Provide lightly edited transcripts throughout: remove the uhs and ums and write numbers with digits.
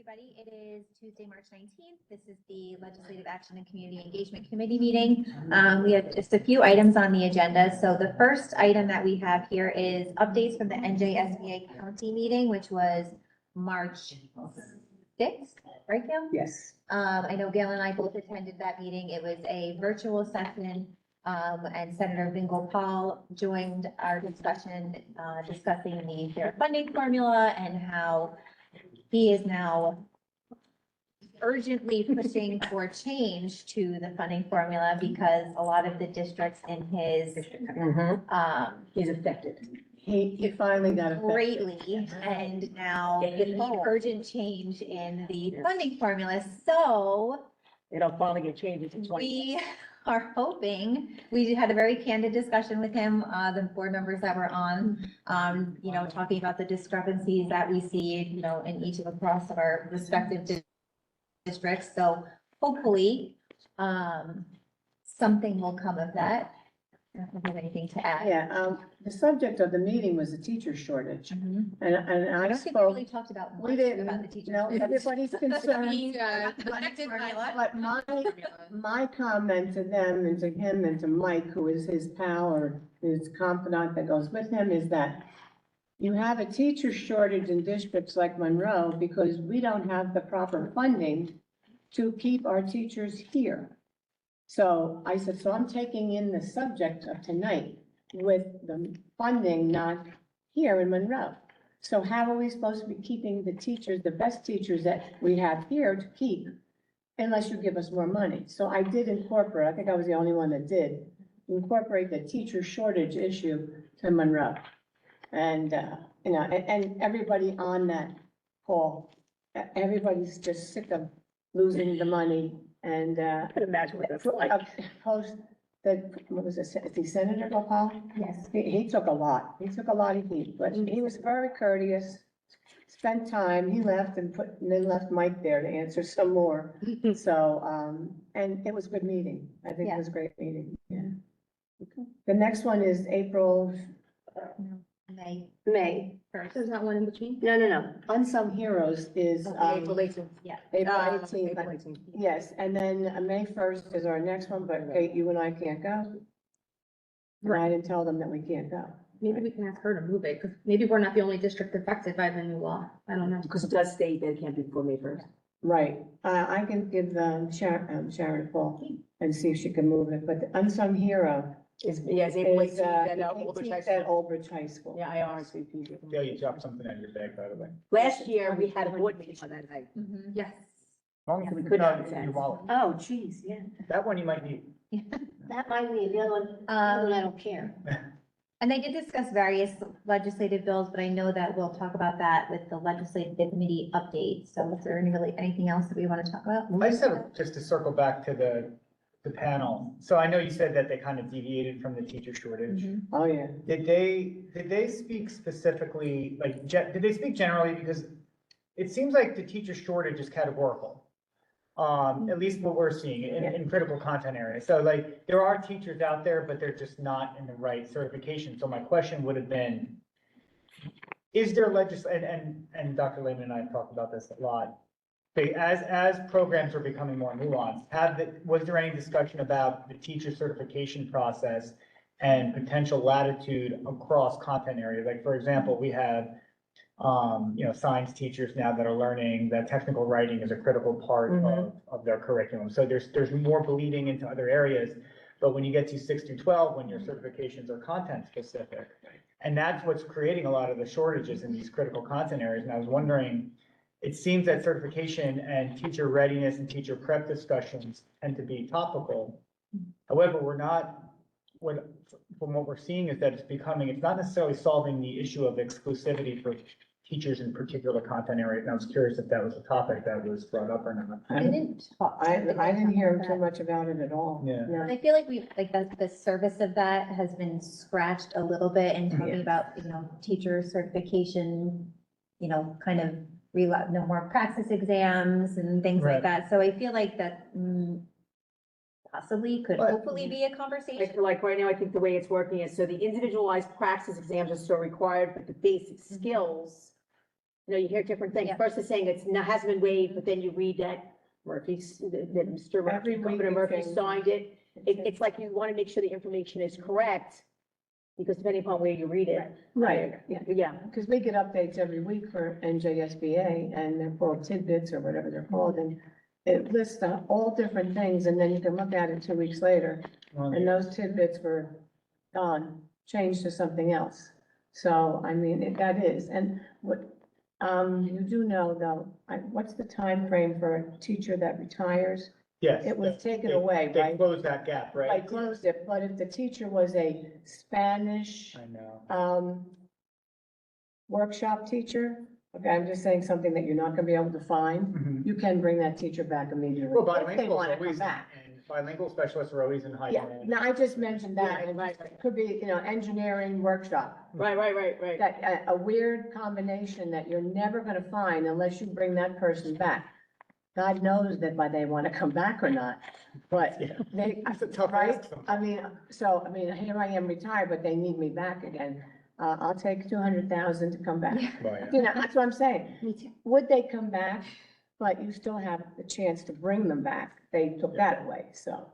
everybody. It is Tuesday, March 19th. This is the Legislative Action and Community Engagement Committee meeting. We have just a few items on the agenda. So the first item that we have here is updates from the NJSBA County meeting, which was March 6th, right, Gail? Yes. I know Gail and I both attended that meeting. It was a virtual session. And Senator Vingle Paul joined our discussion, discussing the fair funding formula and how he is now urgently pushing for change to the funding formula because a lot of the districts in his, He's affected. He finally got affected. greatly, and now the urgent change in the funding formula. So It'll finally get changed to 20. we are hoping, we had a very candid discussion with him, the board members that were on, talking about the discrepancies that we see, in each of across our respective districts. So hopefully, something will come of that. I don't have anything to add. Yeah, the subject of the meeting was the teacher shortage. Mhm. And I I don't think we really spoke, talked about we much didn't, about the teacher. no, everybody's concerned. But But my comment to them and to him and to Mike, who is his pal or his confidant that goes with him, is that you have a teacher shortage in districts like Monroe because we don't have the proper funding to keep our teachers here. So I said, so I'm taking in the subject of tonight with the funding not here in Monroe. So how are we supposed to be keeping the teachers, the best teachers that we have here to keep, unless you give us more money? So I did incorporate, I think I was the only one that did, incorporate the teacher shortage issue to Monroe. And, and everybody on that call, everybody's just sick of losing the money. And, I can imagine what that's like. Post that, what was it, is he Senator Gopal? Yes. He took a lot, he took a lot of heat, but he was very courteous, spent time, he left and then left Mike there to answer some more. So, and it was a good meeting, I think it was a great meeting, yeah. The next one is April, May First. There's not one in between? No. Unsung Heroes is, April 18th. Yeah. April April 18th. 18th. Yes, and then May 1st is our next one, but Kate, you and I can't go. And I didn't tell them that we can't go. Maybe we can ask her to move it, because maybe we're not the only district affected by the new law. I don't know. Because it does state that it can't be before May 1st. Right, I can give Sharon a call and see if she can move it, but the Unsung Hero It's April is, 18th the at Oldbridge High 18th at School. Oldbridge High School. Yeah, I RSVP'd. Yeah, you dropped something out of your bag, by the way. Last year, we had a board meeting on that night. Yes. As long as Yeah, we it's could not have in your sense. wallet. Oh, geez, yeah, That one you might need. that might be, the other one, I don't care. And they did discuss various legislative bills, but I know that we'll talk about that with the legislative committee update. So is there anything else that we want to talk about? I said, just to circle back to the panel. So I know you said that they kind of deviated from the teacher shortage. Mhm. Oh, yeah. Did they speak specifically, like, did they speak generally? Because it seems like the teacher shortage is categorical. At least what we're seeing in critical content areas. So like, there are teachers out there, but they're just not in the right certification. So my question would have been, is there and Dr. Lehman and I have talked about this a lot. But as programs are becoming more nuanced, was there any discussion about the teacher certification process and potential latitude across content areas? Like, for example, we have science teachers now that are learning that technical writing is a critical part of their curriculum. So there's more bleeding into other areas. But when you get to 6 through 12, when your certifications are content specific, and that's what's creating a lot of the shortages in these critical content areas. And I was wondering, it seems that certification and teacher readiness and teacher prep discussions tend to be topical. However, from what we're seeing is that it's not necessarily solving the issue of exclusivity for teachers in particular content areas. And I was curious if that was a topic that was brought up or not. I didn't talk. I didn't hear about too that. much about it at all. Yeah. No. I feel like the service of that has been scratched a little bit in talking about, teacher certification, kind of no more praxis exams and things like Right. that. So I feel like that possibly could But- hopefully be a conversation. Like right now, I think the way it's working is, so the individualized praxis exams are still required, but the basic skills You know, you hear different things. Yeah. First it's saying it's not, hasn't been waived, but then you read that that Mr. Every week Governor it's Murphy saying- signed it. It's like you want to make sure the information is correct, because depending upon where you read it. Right, yeah. Yeah. Because we get updates every week for NJSBA, and they're called tidbits or whatever they're called, and it lists all different things, and then you can look at it 2 weeks later, and those tidbits were gone, changed to something else. So, I mean, that is, and what, you do know though, what's the time frame for a teacher that retires? Yes. It was taken They- away, They right? closed that gap, I right? closed it, but if the teacher was a Spanish, I know. workshop teacher, okay, I'm just saying something that you're not gonna be able to find, Mhm. you can bring that teacher back immediately. Well, if they bilingual wanna is come always, back. and bilingual specialists are always in high Yeah, demand. no, I just mentioned that, Right, and right. it could be, engineering workshop. Right. That, a weird combination that you're never gonna find unless you bring that person back. God knows that why they wanna come back or not, but Yeah. they, That's a tough right? ask sometimes. I mean, here I am retired, but they need me back again. I'll take 200,000 to come back. Well, yeah. You know, that's what I'm saying. Me too. Would they come back? But you still have the chance to bring them back. They took that away, so.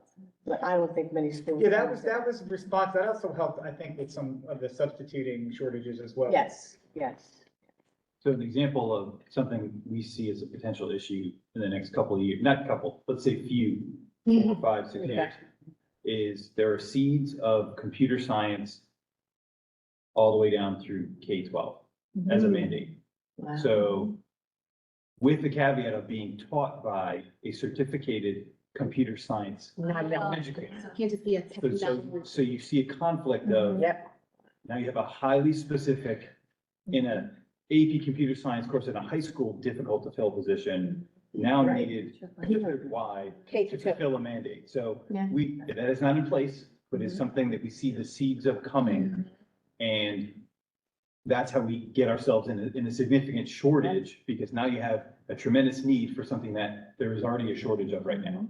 But I don't think many schools. Yeah, that was response, that also helped, I think, with some of the substituting shortages as well. Yes, yes. So an example of something we see as a potential issue in the next couple of years, not couple, let's say few, 4, 5, 6 years, is there are seeds of computer science all the way down through K-12 as a mandate. Wow. So with the caveat of being taught by a certificated computer science educator. So it can't just be a So technology. so you see a conflict of, Yep. now you have a highly specific, in a AP computer science course in a high school, difficult to fill position, now Right. needed district-wide K to to 2. fulfill a mandate. So Yeah. that is not in place, but it's something that we see the seeds of coming. And that's how we get ourselves in a significant shortage, because now you have a tremendous need for something that there is already a shortage of right now.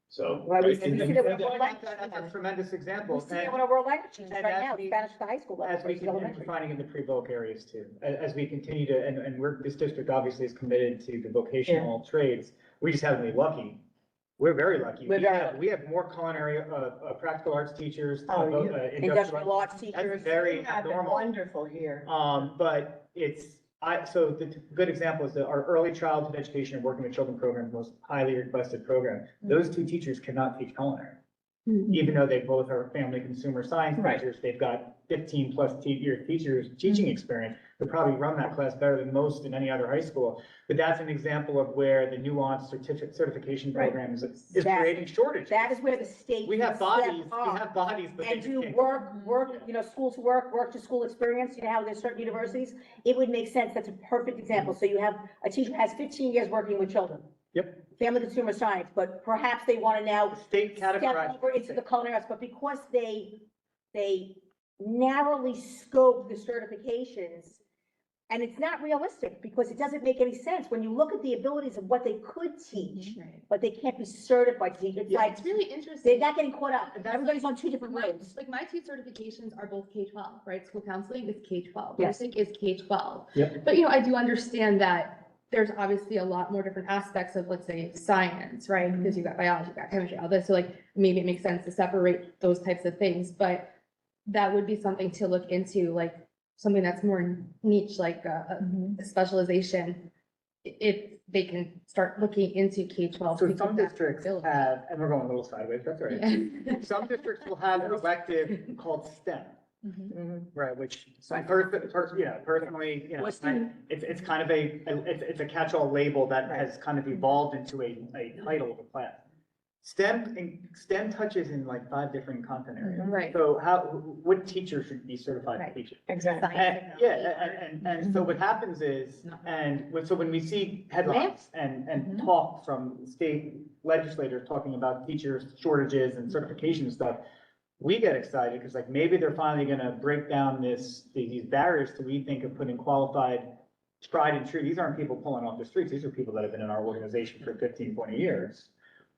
So. Well, we right, see and that then- with world language. That's a tremendous example. We see it And- with our world language teachers and right as now, we- Spanish at the high school level As we versus continue elementary. finding in the pre-voc areas too, as we continue to, and we're, this district obviously is committed to the vocational trades. We just haven't been lucky. We're very lucky. We're very lucky. We have more culinary, practical arts teachers, Oh, Industrial arts That's teachers. very You have been abnormal. wonderful here. But so the good example is that our early childhood education and working with children program, most highly requested program. Those two teachers cannot teach culinary. Even though they both are family consumer science Right. majors, they've got 15+ year teachers, teaching experience. They probably run that class better than most in any other high school. But that's an example of where the nuanced certification Right. program is That- creating shortages. That is where the state. We have step bodies, up but they And just do can't. work, school to work to school experience, you know how there's certain universities, it would make sense, that's a perfect example, so you have a teacher who has 15 years working with children. Yep. Family consumer science, but perhaps they wanna now The state step categorized. over into the culinary arts, but because they narrowly scope the certifications, and it's not realistic, because it doesn't make any sense, when you look at the abilities of what they could teach, but they can't be certified to teach, it's Yeah, like, It's really they're interesting. not getting caught up, everybody's on two different roads. Like my two certifications are both K-12, right? School counseling is K-12. Yes. Nursing is K-12. Yep. But, I do understand that there's obviously a lot more different aspects of, let's say, science, right? Because you've got biology, you've got chemistry, all this. So like, maybe it makes sense to separate those types of things, but that would be something to look into, like something that's more niche, like a specialization. If they can start looking into K-12. So because some that's districts ability. have, and we're going a little sideways, that's all right. Yeah. Some districts will have an elective called STEM, right, which, personally, What's STEM? it's kind of it's a catch-all label that has kind of evolved into a title of a class. STEM touches in like 5 different content areas. Right. So what teacher should be certified Right. to teach it? Exactly. And so what happens is, so when we see headlines and talk from state legislators talking about teachers shortages and certification and stuff, we get excited because like maybe they're finally gonna break down these barriers to we think of putting qualified, tried and true. These aren't people pulling off the streets. These are people that have been in our organization for 15, 20 years.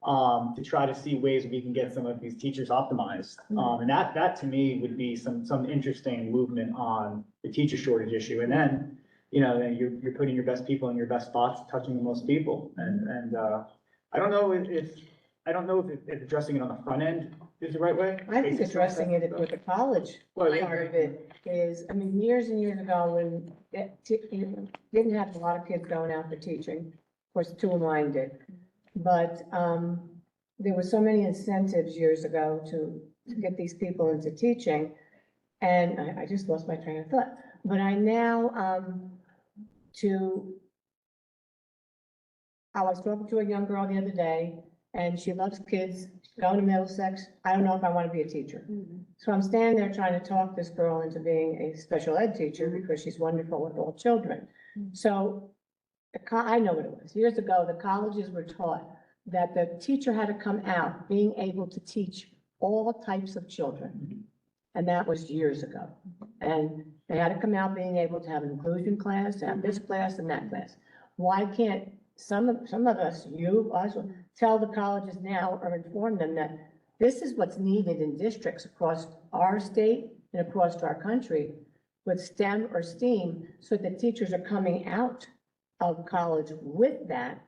To try to see ways we can get some of these teachers optimized. And that to me would be some interesting movement on the teacher shortage issue. And then you know, then you're putting your best people in your best spots, touching the most people. And I don't know if addressing it on the front end is the right way. I think addressing it with the college Well, yeah. part of it is, I mean, years and years ago, when you didn't have a lot of kids going out for teaching, of course, two of mine did. But, there were so many incentives years ago to get these people into teaching. And I just lost my train of thought, but I now, I was talking to a young girl the other day, and she loves kids, she's going to Middlesex. I don't know if I want to be a teacher. So I'm standing there trying to talk this girl into being a special ed teacher because she's wonderful with all children. So I know what it was. Years ago, the colleges were taught that the teacher had to come out being able to teach all types of children. And that was years ago. And they had to come out being able to have an inclusion class, to have this class and that class. Why can't some of us, us, tell the colleges now or inform them that this is what's needed in districts across our state and across our country with STEM or STEAM, so that teachers are coming out of college with that,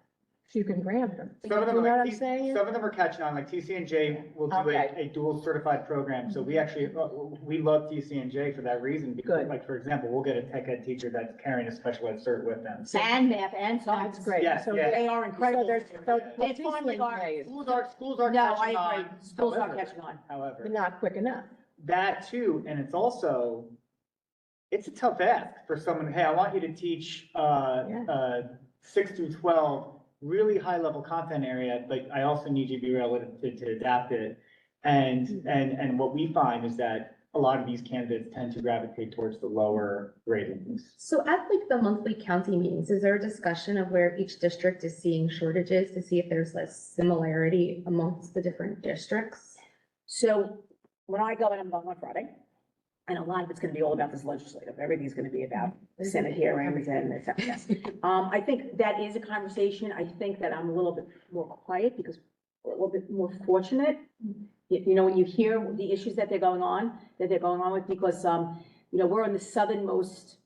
so you can grab them. Some of them You know are what like, I'm saying? some of them are catching on, like TCNJ will do Okay. a dual certified program. So we actually, we love TCNJ for that reason. Because Good. like, for example, we'll get a tech ed teacher that's carrying a special ed cert with them. And math and science. That's great. Yeah, So yeah. They are incredible. So there's, so They finally are. TCNJ is- Schools are No, I catching on. agree. Schools are However- catching on. However, but not quick enough. that too, and it's also, it's a tough ask for someone, hey, I want you to teach, 6 through 12, really high level content area, but I also need you to be able to adapt it. And what we find is that a lot of these candidates tend to gravitate towards the lower gradings. So at like the monthly county meetings, is there a discussion of where each district is seeing shortages to see if there's less similarity amongst the different districts? So when I go, and I'm going on Friday, and a lot of it's gonna be all about this legislative, everything's gonna be about Senate hearings and et cetera, yes. I think that is a conversation. I think that I'm a little bit more quiet because we're a little bit more fortunate. You know, when you hear the issues that they're going on with, because, you know, we're in the southernmost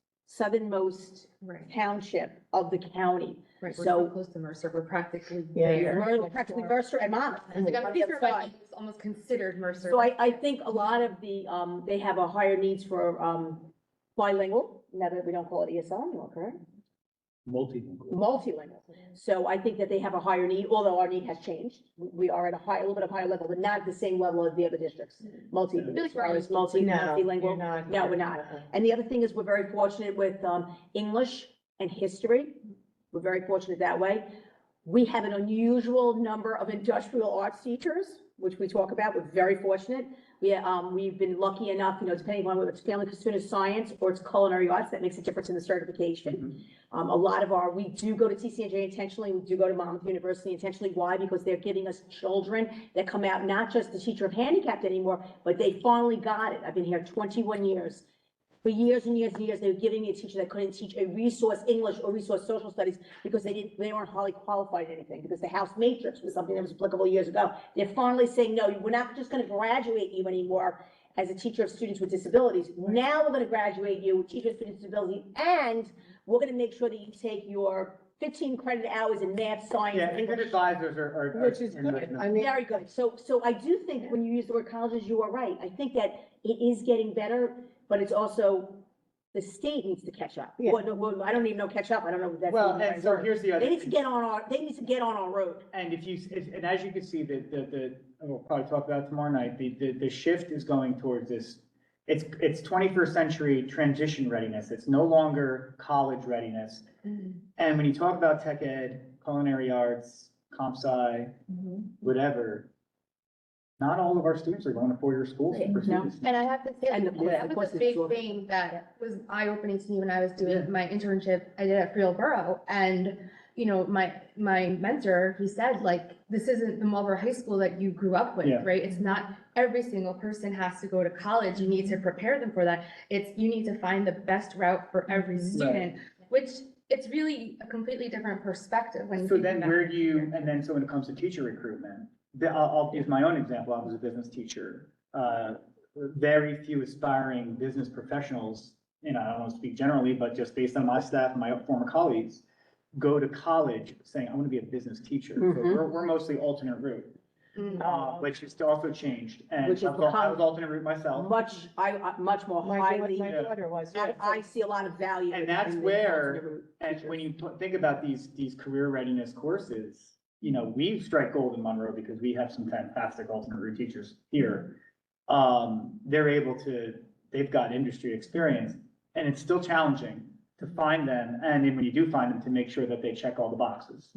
Right. township of the county. Right, we're So- so close to Mercer, we're practically Yeah, there. We're practically Mercer and Monmouth. Like, I'm On the pretty other sure side. it's almost considered Mercer. So I think a lot of the, they have a higher needs for, bilingual, now that we don't call it ESL anymore, correct? Multilingual. Multilingual. So I think that they have a higher need, although our need has changed. We are at a little bit of higher level, but not at the same level as the other districts. Multilingual, as far as No, you're multilingual. not. No, we're not. And the other thing is, we're very fortunate with, English and history. We're very fortunate that way. We have an unusual number of industrial arts teachers, which we talk about. We're very fortunate. We've been lucky enough, you know, depending on whether it's family student science or it's culinary arts, that makes a difference in the certification. A lot of we do go to TCNJ intentionally. We do go to Monmouth University intentionally. Why? Because they're giving us children that come out, not just the teacher of handicapped anymore, but they finally got it. I've been here 21 years. For years and years and years, they were giving me a teacher that couldn't teach a resource English or resource social studies because they weren't highly qualified in anything, because the house matrix was something that was applicable years ago. They're finally saying, no, we're not just gonna graduate you anymore as a teacher of students with disabilities. Now we're gonna graduate you, teacher of students with disabilities, and we're gonna make sure that you take your 15 credit hours in math, science, Yeah, and and good English. advisors are. Which is good. I mean, Very good. So I do think when you use the word colleges, you are right. I think that it is getting better, but it's also, the state needs to catch up. Yeah. Well, I don't even know catch up. I don't know if that's. Well, even the and right so word. here's the other. They need to thing. get on they need to get on our road. And and as you can see, and we'll probably talk about it tomorrow night, the shift is going towards this, it's 21st century transition readiness. It's no longer college readiness. And when you talk about tech ed, culinary arts, comp sci, whatever, not all of our students are going to four-year schools to pursue No. this. And I have to say, And the course- that the was course a is big short. thing that was eye-opening to me when I was doing Yeah. my internship I did at Friel Borough. And, you know, my mentor, he said, like, this isn't the Marlboro High School that you grew up with, Yeah. right? It's not every single person has to go to college. You need to prepare them for that. You need to find the best route for every student, which it's really a completely different perspective when you So think then about where it. do you, and then so when it comes to teacher recruitment, I'll use my own example. I was a business teacher. Very few aspiring business professionals I don't want to speak generally, but just based on my staff and my former colleagues, go to college saying, I want to be a business teacher. So Mhm. we're mostly alternate route, which has also changed. And Which has I was become alternate route myself. much more highly, My daughter was. I see a lot of value. And that's in the where, alternate route and teachers. when you think about these career readiness courses, we strike gold in Monroe because we have some fantastic alternate route teachers here. They've got industry experience, and it's still challenging to find them, and then when you do find them, to make sure that they check all the boxes,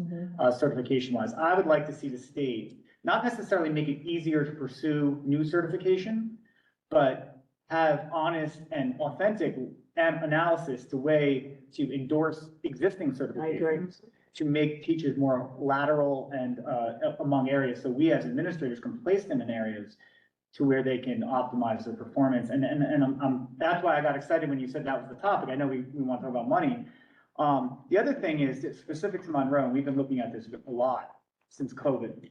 certification wise. I would like to see the state not necessarily make it easier to pursue new certification, but have honest and authentic analysis to endorse existing certifications, to make teachers more lateral and among areas, so we as administrators can place them in areas to where they can optimize their performance. And that's why I got excited when you said that was the topic. I know we want to talk about money. The other thing is that specific to Monroe, and we've been looking at this a lot since COVID.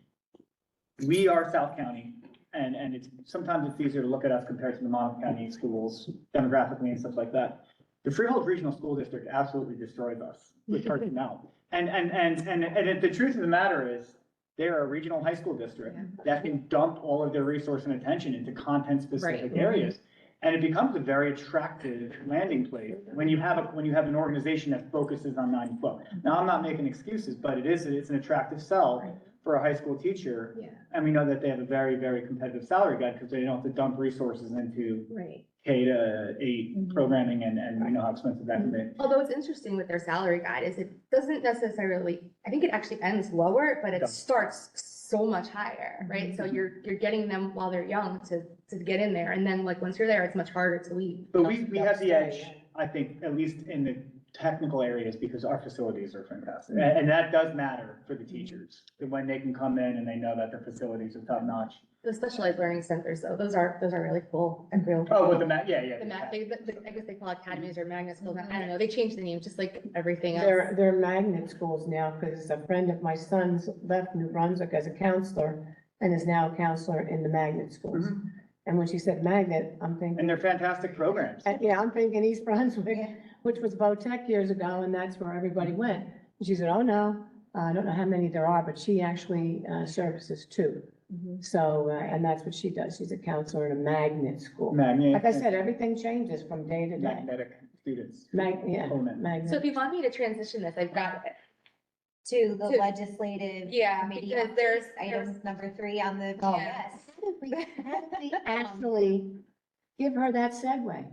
We are South County, and sometimes it's easier to look at us compared to the Monmouth County schools demographically and stuff like that. The Freehold Regional School District absolutely destroys us with personnel. And the truth of the matter is, they're a regional high school district that can dump all of their resource and attention into content-specific areas. And it becomes a very attractive landing place when you have an organization that focuses on 9-12. Now, I'm not making excuses, but it's an attractive sell for a high school teacher. Yeah. And we know that they have a very, very competitive salary guide because they don't have to dump resources into K-8 programming, and we know how expensive that can be. Although it's interesting with their salary guide is it doesn't necessarily, I think it actually ends lower, but it starts so much higher, right? So you're getting them while they're young to get in there. And then like, once you're there, it's much harder to leave. But we have the edge, I think, at least in the technical areas, because our facilities are fantastic. And that does matter for the teachers, when they can come in and they know that the facilities are top notch. The specialized learning centers, though, those are really cool and real. Oh, with the I guess they call academies or magnet schools. I don't know. They changed the name, just like everything else. They're magnet schools now, because a friend of my son's left New Brunswick as a counselor and is now a counselor in the magnet schools. And when she said magnet, I'm thinking. And they're fantastic programs. Yeah, I'm thinking East Brunswick, which was Tech years ago, and that's where everybody went. And she said, oh, no, I don't know how many there are, but she actually services two. So, and that's what she does. She's a counselor in a magnet school. Like I said, everything changes from day to day. Magnetic students. Magnet. So if you want me to transition this, I've got it. To the legislative committee, because there's items number 3 on the. Yes. Actually, give her that segue.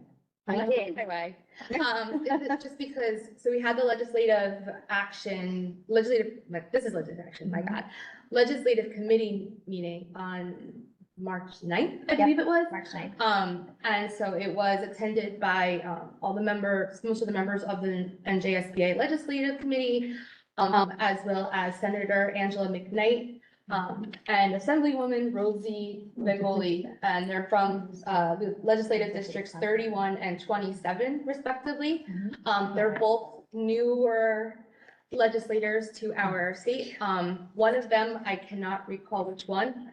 Anyway, just because, so we had the legislative action, this is legislative action, my God. Legislative committee meeting on March 9th, I believe it was. March 9th. And so it was attended by, all the members, most of the members of the NJSBA Legislative Committee, as well as Senator Angela McKnight, and Assemblywoman Rosie Begoli, and they're from the legislative districts 31 and 27 respectively. They're both newer legislators to our state. One of them, I cannot recall which one,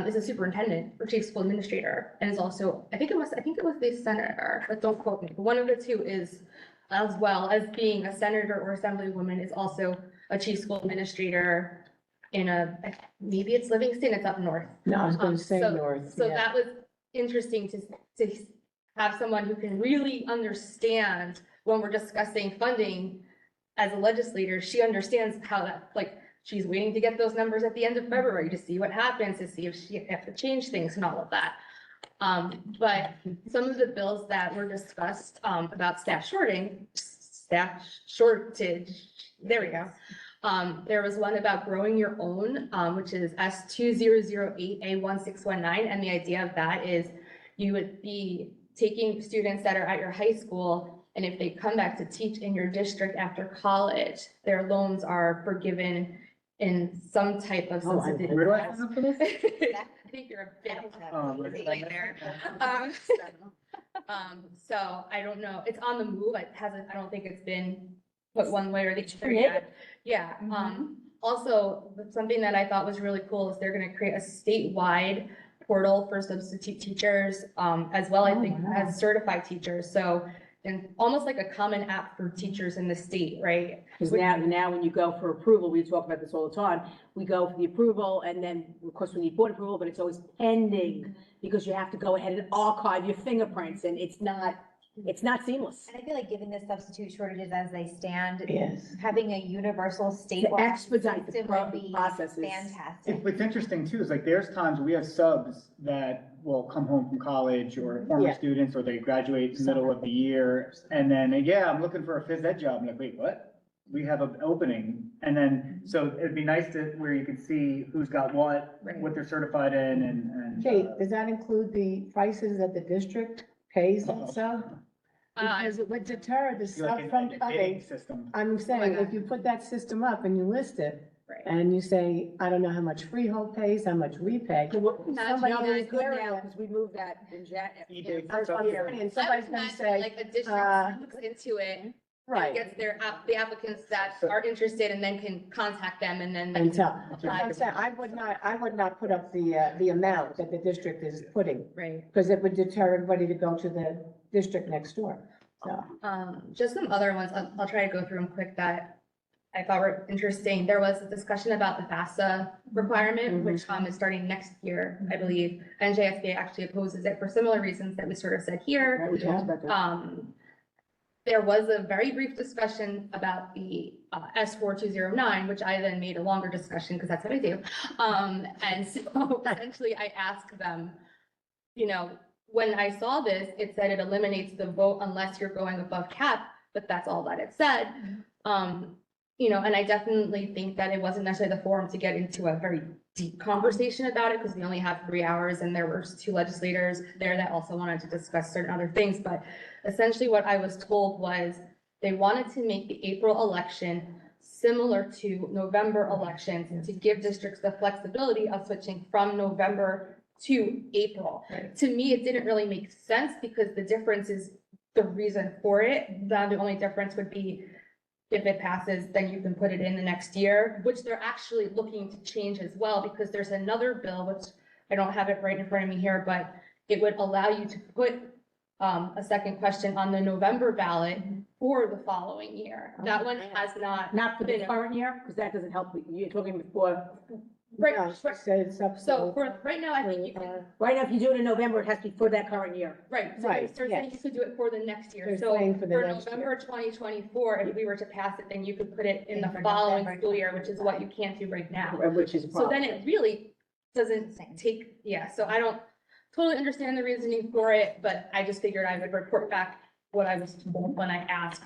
is a superintendent or chief school administrator, and is also, I think it was the senator, but don't quote me. But one of the two is, as well as being a senator or assemblywoman, is also a chief school administrator in maybe it's Livingston, it's up north. No, I was going to say north. So that was interesting to have someone who can really understand when we're discussing funding as a legislator. She understands how that, like, she's waiting to get those numbers at the end of February to see what happens, to see if she has to change things and all of that. But some of the bills that were discussed about staff shortage, there we go. There was one about growing your own, which is S2008A1619. And the idea of that is you would be taking students that are at your high school, and if they come back to teach in your district after college, their loans are forgiven in some type of subsidy. Where do I sign up for this? I think you're a bit late there. So I don't know. It's on the move. I don't think it's been put one way or the other yet. Yeah. Also, something that I thought was really cool is they're going to create a statewide portal for substitute teachers, as well, I think, as certified teachers. So and almost like a common app for teachers in the state, right? Because now when you go for approval, we talk about this all the time, we go for the approval and then, of course, we need board approval, but it's always pending because you have to go ahead and archive your fingerprints and it's not seamless. And I feel like given the substitute shortages as they stand, Yes. having a universal To statewide expedite the system would be processes. fantastic. What's interesting too is like there's times we have subs that will come home from college or former Yeah. students, or they graduate in the middle of the year. And then, yeah, I'm looking for a phys ed job. I'm like, wait, what? We have an opening. And then, so it'd be nice to, where you can see who's got what they're certified in and. Kate, does that include the prices that the district pays also? Because it would deter the Like stuff a from bidding coming. system. I'm saying, God. if you put that system up and you list it, Right. and you say, I don't know how much Freehold pays, how much we pay. Somebody No, in we're this good now, area, because we moved that in eBay First stuff. year, and somebody's gonna say, Like a district looks into it, and right, gets the applicants that are interested and then can contact them and then. they and can tell. apply. I'm saying, I would not put up the amount that the district is putting, Right. because it would deter everybody to go to the district next door, so. Just some other ones, I'll try to go through them quick that I thought were interesting. There was a discussion about the FAFSA requirement, which is starting next year, I believe. NJSBA actually opposes it for similar reasons that we sort of said here. Right, we talked about that. There was a very brief discussion about the S 4209, which I then made a longer discussion because that's what I do. And so essentially I asked them, you know, when I saw this, it said it eliminates the vote unless you're going above cap, but that's all that it said. You know, and I definitely think that it wasn't necessarily the forum to get into a very deep conversation about it because we only have 3 hours and there were 2 legislators there that also wanted to discuss certain other things. But essentially what I was told was they wanted to make the April election similar to November elections to give districts the flexibility of switching from November to April. Right. To me, it didn't really make sense because the difference is the reason for it. The only difference would be if it passes, then you can put it in the next year, which they're actually looking to change as well, because there's another bill, which I don't have it right in front of me here, but it would allow you to put a second question on the November ballot for the following year. That one has Not for the been- current year, because that doesn't help, you're talking before, Right, No, she said it's up. so for, right now, I think you can, right now, if you do it in November, it has to be for that current year. right, so Right, they're saying you yes. could do it for the next year. They're So saying for the for next year. November 2024, if we were to pass it, then you could put it in the For following November school year, which is what you can't do right now. Which is a So problem. then it really doesn't take, yeah, so I don't totally understand the reasoning for it, but I just figured I would report back what I was told when I asked.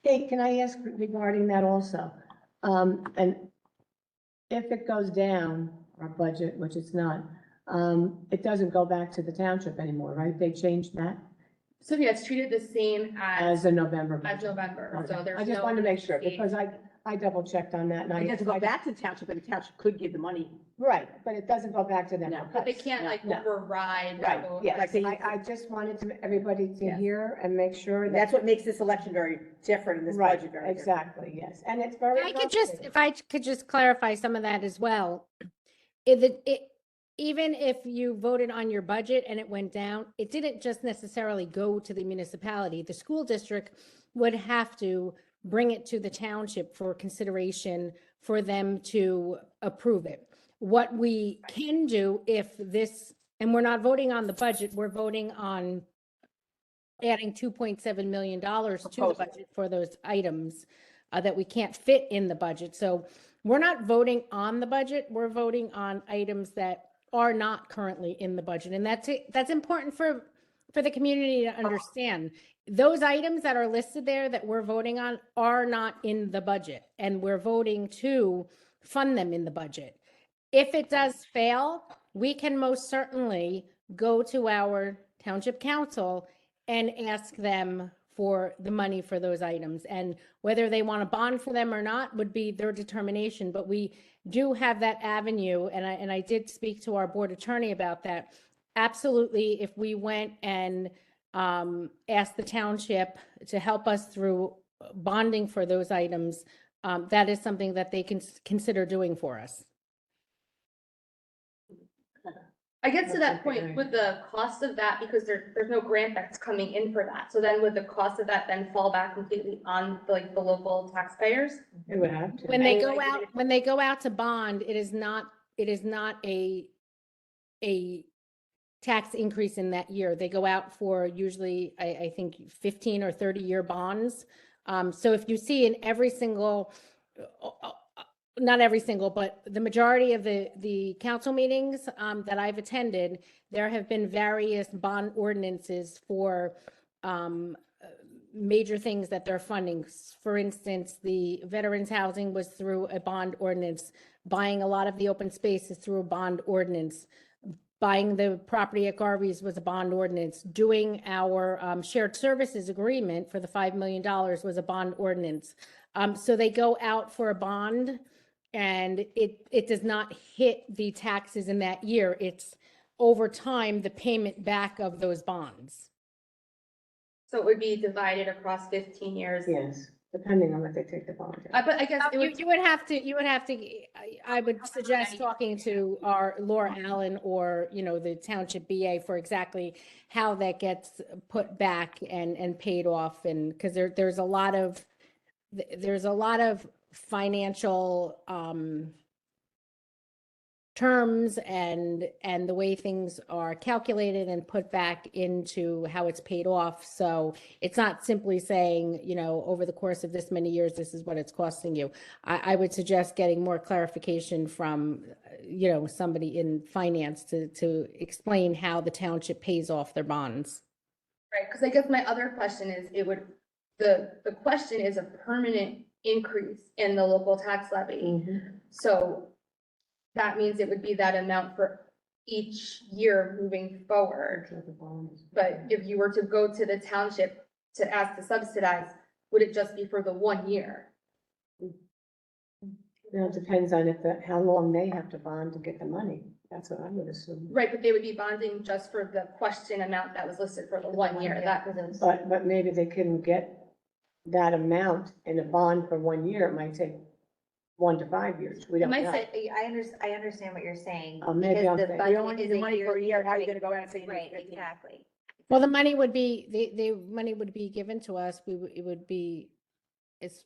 Hey, can I ask regarding that also? And if it goes down, our budget, which it's not, it doesn't go back to the township anymore, right? They changed that So yeah, it's treated the same as as the November. as budget. November, so Okay. there's I just no wanted to make sure, change. because I double checked on that and It doesn't go I, back to the township, but the township could give the money. right, but it doesn't go back to them. No. But they can't like No. override. that Right, vote. yes, Like they- I just wanted everybody to Yes. hear and make sure And that. that's what makes this election very different and this Right, budget very different. exactly, yes, and it's very. If I could just clarify some of that as well. Even if you voted on your budget and it went down, it didn't just necessarily go to the municipality. The school district would have to bring it to the township for consideration for them to approve it. What we can do if this, and we're not voting on the budget, we're voting on adding $2.7 million to the Proposal. budget for those items that we can't fit in the budget. So we're not voting on the budget, we're voting on items that are not currently in the budget. And that's important for the community to understand. Those items that are listed there that we're voting on are not in the budget, and we're voting to fund them in the budget. If it does fail, we can most certainly go to our township council and ask them for the money for those items. And whether they want to bond for them or not would be their determination. But we do have that avenue, and I did speak to our board attorney about that. Absolutely, if we went and asked the township to help us through bonding for those items, that is something that they can consider doing for us. I guess to that point, with the cost of that, because there's no grant that's coming in for that, so then would the cost of that then fall back completely on the local taxpayers? It would have to. When they go Anyway, out, when they go out to bond, it is not a tax increase in that year. They go out for usually, I think 15 or 30-year bonds. So if you see in every single, not every single, but the majority of the council meetings that I've attended, there have been various bond ordinances for major things that they're funding. For instance, the veterans housing was through a bond ordinance. Buying a lot of the open spaces through a bond ordinance. Buying the property at Garvey's was a bond ordinance. Doing our shared services agreement for the $5 million was a bond ordinance. So they go out for a bond and it does not hit the taxes in that year. It's over time, the payment back of those bonds. So it would be divided across 15 years. Yes, depending on what they take the bond. But I guess it would, You would have to, I would suggest talking to our Laura Allen or, the Township BA for exactly how that gets put back and paid off. And because there's a lot of financial terms and the way things are calculated and put back into how it's paid off. So it's not simply saying, over the course of this many years, this is what it's costing you. I would suggest getting more clarification from, somebody in finance to explain how the township pays off their bonds. right, because I guess my other question is, the question is a permanent increase in the local tax levy. So that means it would be that amount for each year moving forward. But if you were to go to the township to ask to subsidize, would it just be for the 1 year? It depends on how long they have to bond to get the money. That's what I would assume. Right, but they would be bonding just for the question amount that was listed for the 1 year. But maybe they couldn't get that amount in a bond for 1 year. It might take 1 to 5 years. We It don't might know. say, I understand what you're saying. Maybe because I'm the saying- budget You only need is the money for a year, how are you yearly gonna go out and say? you need Right, 15? exactly. Well, the money would be, the money would be given to us. It would be, it's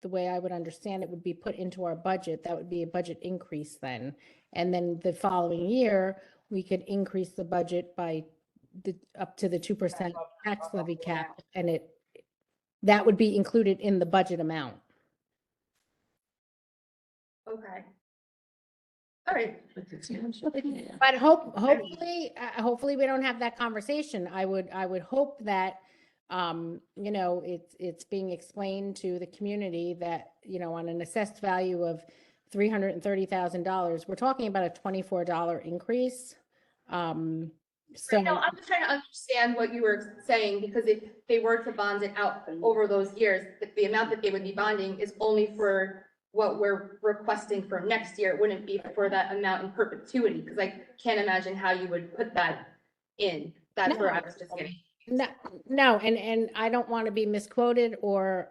the way I would understand it would be put into our budget. That would be a budget increase then. And then the following year, we could increase the budget by up to the 2% tax levy cap. And that would be included in the budget amount. okay. All right. But hopefully we don't have that conversation. I would hope that, it's being explained to the community that, on an assessed value of $330,000, we're talking about a $24 increase. So No, I'm just trying to understand what you were saying, because if they were to bond it out over those years, the amount that they would be bonding is only for what we're requesting for next year. It wouldn't be for that amount in perpetuity, because I can't imagine how you would put that in. That's where I was just getting. No, and I don't want to be misquoted or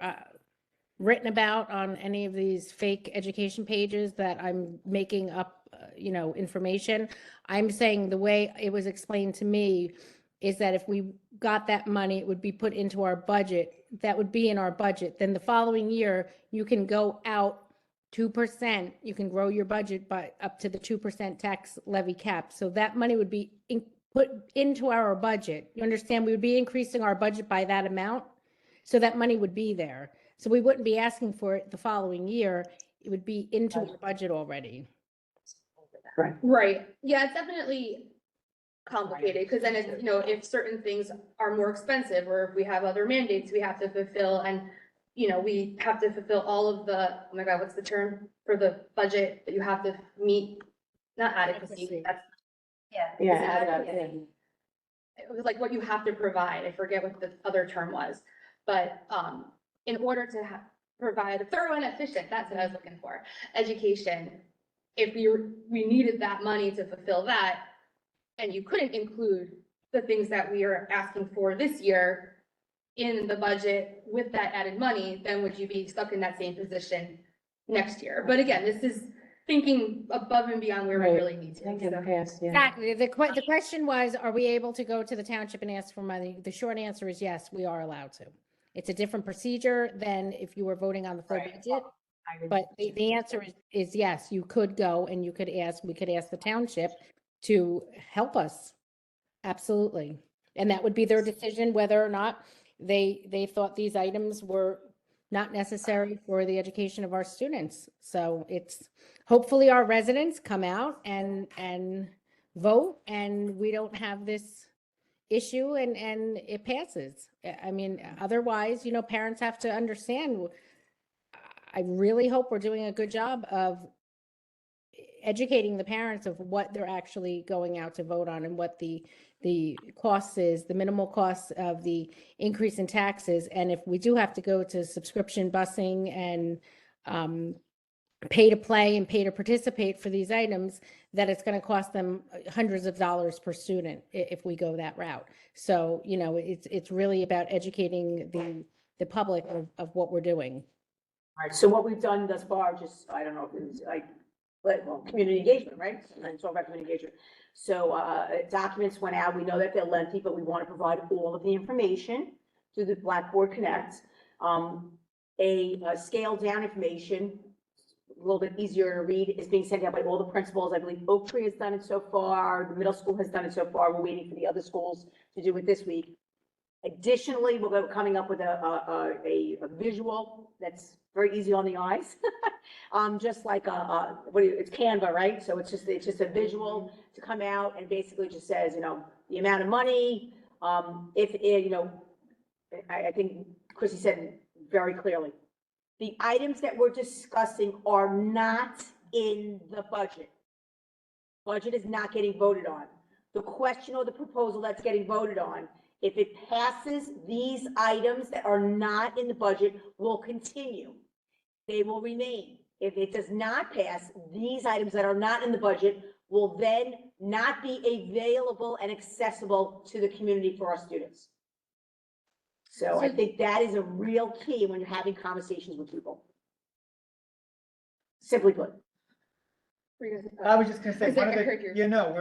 written about on any of these fake education pages that I'm making up, information. I'm saying the way it was explained to me is that if we got that money, it would be put into our budget. That would be in our budget. Then the following year, you can go out 2%. You can grow your budget by up to the 2% tax levy cap. So that money would be put into our budget. You understand? We would be increasing our budget by that amount. So that money would be there. So we wouldn't be asking for it the following year. It would be into our budget already. Right, yeah, it's definitely complicated, because then it's, if certain things are more expensive, or if we have other mandates we have to fulfill, and, we have to fulfill all of the, oh my God, what's the term for the budget that you have to meet? Not adequacy, that's, Yeah. it was like what you have to provide, I forget what the other term was. But, in order to provide a thorough and efficient, that's what I was looking for, education, if we needed that money to fulfill that, and you couldn't include the things that we are asking for this year in the budget with that added money, then would you be stuck in that same position next year? But again, this is thinking above and beyond where we Right. really need to. Think it so. passed, yeah. Exactly. The question was, are we able to go to the township and ask for money? The short answer is yes, we are allowed to. It's a different procedure than if you were voting on the full budget. But the answer is yes, you could go and you could ask, we could ask the township to help us. Absolutely. And that would be their decision whether or not they thought these items were not necessary for the education of our students. So it's, hopefully our residents come out and vote and we don't have this issue and it passes. I mean, otherwise, you know, parents have to understand. I really hope we're doing a good job of educating the parents of what they're actually going out to vote on and what the cost is, the minimal costs of the increase in taxes. And if we do have to go to subscription busing and pay to play and pay to participate for these items, that it's going to cost them hundreds of dollars per student if we go that route. So, you know, it's really about educating the public of what we're doing. All right, so what we've done thus far, just, I don't know if it's like, well, community engagement, right? And talk about community engagement. So, documents went out, we know that they're lengthy, but we want to provide all of the information through the Blackboard Connect. A scaled down information, a little bit easier to read, is being sent out by all the principals. I believe Oak Tree has done it so far, the middle school has done it so far, we're waiting for the other schools to do it this week. Additionally, we're coming up with a visual that's very easy on the eyes. Just like it's Canva, right? So it's just a visual to come out and basically just says, you know, the amount of money, if it, you know, I think Chrissy said very clearly, the items that we're discussing are not in the budget. Budget is not getting voted on. The question or the proposal that's getting voted on, if it passes, these items that are not in the budget will continue. They will remain. If it does not pass, these items that are not in the budget will then not be available and accessible to the community for our students. So I think that is a real key when you're having conversations with people. Simply put. I was just gonna say, Is one that- of I heard the, your- you know,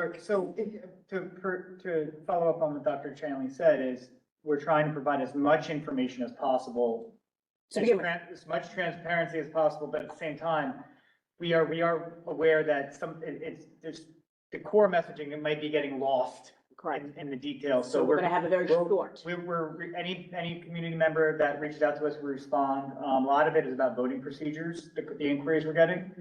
to follow up on what Dr. Chanley said is, we're trying to provide as much information as possible, To begin with. as much transparency as possible, but at the same time, we are aware that there's the core messaging, it might be getting lost in the details. So we're gonna have a very short. Any community member that reaches out to us, we respond. A lot of it is about voting procedures, the inquiries we're getting.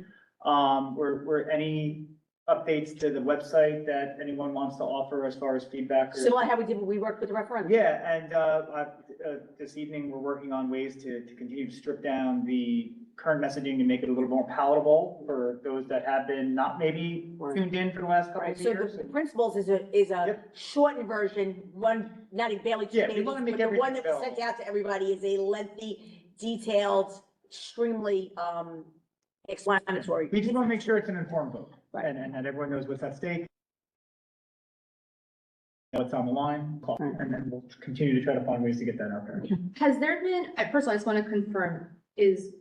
Any updates to the website that anyone wants to offer as far as feedback? Similar to how we worked with the referendum. Yeah, and this evening, we're working on ways to continue to strip down the current messaging to make it a little more palatable for those that have been not maybe tuned in for the last couple Right, of so years. the principles is a Yep. shortened version, not even barely 2 Yeah, we pages, wanna make but the one everything that was sent out to everybody is a lengthy, detailed, extremely, explanatory. We just want to make sure it's an informed vote, Right. and that everyone knows what's at stake. What's on the line, and then we'll continue to try to find ways to get that out there. Has there been, I personally just want to confirm, is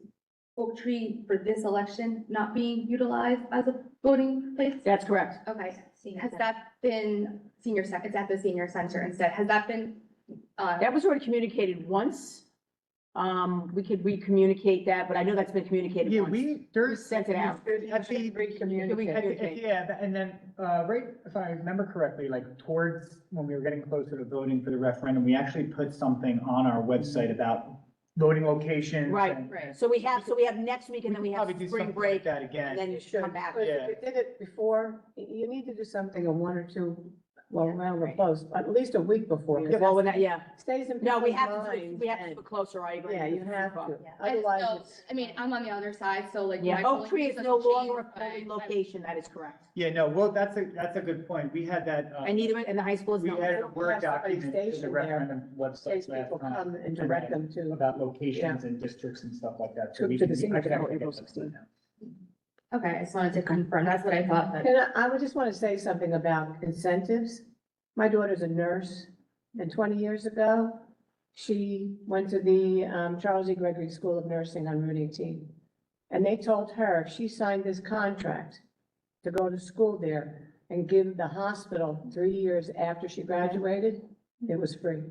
Oak Tree for this election not being utilized as a voting place? That's correct. Okay, has that been it's at the senior center instead, has that been? That was already communicated once. We could re-communicate that, but I know that's been communicated Yeah, once. we sent it out. Yeah, and then, right, if I remember correctly, like towards, when we were getting closer to voting for the referendum, we actually put something on our website about voting locations. Right, and Right. So we have next week and then we have probably do spring something break like that and again. then you should come back. But Yeah. if you did it before, you need to do something a one or two, well, around the post, at least a week before. 'cause Well, when that that, yeah. Stays in No, we people's have to, minds we have to and- put closer, I agree. Yeah, you have to. I Otherwise, still- it's. I mean, I'm on the other side, so like. Yeah, my Oak Tree is feelings no doesn't longer a change, polling but I- location, that is correct. Yeah, no, well, that's a good point. We had that, And neither, and the high school is we not. added a don't Word have somebody document to the stationed there referendum in website case last people come time. and direct them to. About locations and districts and stuff like that. So To we the can- senior I can center, actually April get that 16th. now. Okay, I just wanted to confirm, that's what I thought, but. And I would just want to say something about incentives. My daughter's a nurse, and 20 years ago, she went to the Charles E. Gregory School of Nursing on Route 18. And they told her if she signed this contract to go to school there and give the hospital 3 years after she graduated, it was free.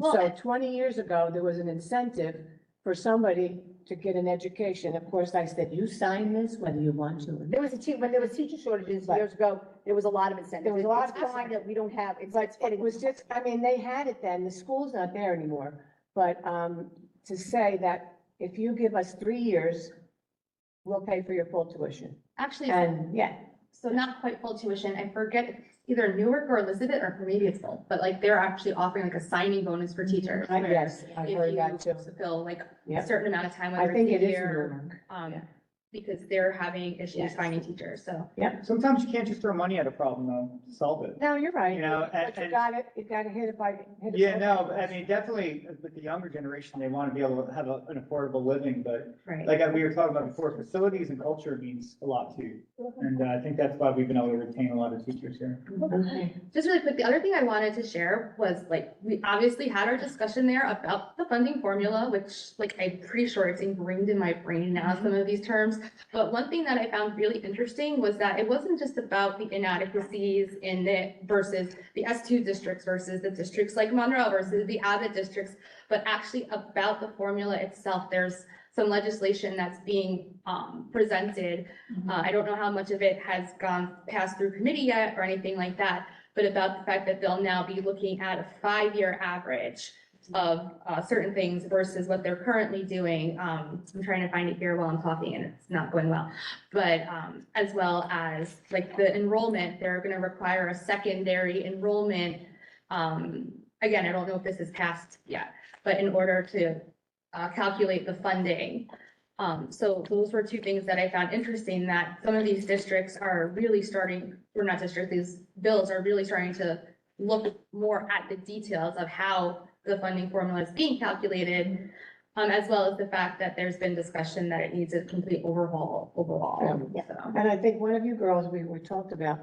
So 20 years ago, there was an incentive for somebody to get an education. Of course, I said, you sign this whether you want to. or not." When there was teacher shortages years ago, there was a lot of incentives. There was a lot It's of fine that we don't have, it's, But it was just, I mean, they had it then, the school's not there anymore. But, to say that if you give us 3 years, we'll pay for your full tuition. Actually, And, yeah, so not quite full tuition. I forget if it's either Newark or Elizabeth, or maybe it's both, but like they're actually offering like a signing bonus for teachers. where yes, I if heard you that too. fulfill like Yeah. a certain amount of time, I whether think it's it a is year, Newark. Yeah. because they're having issues Yes. finding teachers, so. Sometimes you can't just throw money at a problem though, to solve it. No, you're right. You know, But you gotta hit it by. hit it Yeah, both no, ways. I mean, definitely with the younger generation, they want to be able to have an affordable living, but Right. like we were talking about before, facilities and culture means a lot too. And I think that's why we've been able to retain a lot of teachers here. Okay. Just really quick, the other thing I wanted to share was like, we obviously had our discussion there about the funding formula, which like, I'm pretty sure it's ingrained in my brain now, some of these terms. But one thing that I found really interesting was that it wasn't just about the inadequacies in it versus the S2 districts versus the districts like Monroe versus the Abbott districts, but actually about the formula itself. There's some legislation that's being presented. I don't know how much of it has passed through committee yet or anything like that, but about the fact that they'll now be looking at a 5-year average of certain things versus what they're currently doing. I'm trying to find it here while I'm talking and it's not going well. But as well as like the enrollment, they're gonna require a secondary enrollment. Again, I don't know if this is passed yet, but in order to calculate the funding. So those were two things that I found interesting, that some of these districts are really starting, or not districts, these bills are really starting to look more at the details of how the funding formula is being calculated, as well as the fact that there's been discussion that it needs a complete overhaul. So. And I think one of you girls, we talked about,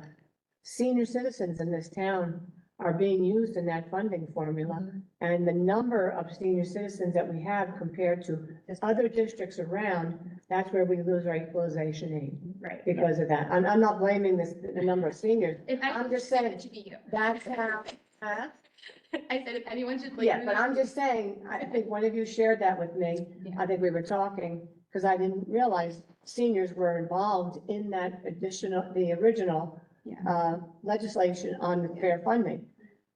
senior citizens in this town are being used in that funding formula. And the number of senior citizens that we have compared to other districts around, that's where we lose our equalization aid Right. because of that. I'm not blaming the number of seniors. If I'm just saying saying, it should be you. that's how, huh? I said if anyone should blame. Yeah, you, but I'm just saying, I think one of you shared that with me. Yeah. I think we were talking, because I didn't realize seniors were involved in that the original legislation on the fair funding,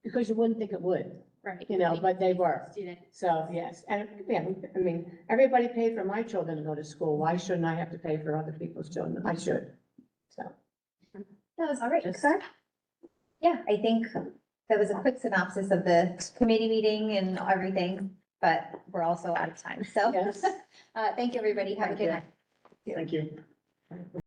because you wouldn't think it would. Right. You know, but they were. Student. So, yes, and, yeah, I mean, everybody paid for my children to go to school. Why shouldn't I have to pay for other people's children? I should. So, That was all right, Just- sir. Yeah, I think that was a quick synopsis of the committee meeting and everything, but we're also out of time. So, yes. thank you, everybody. Have a good Thank night. Thank you.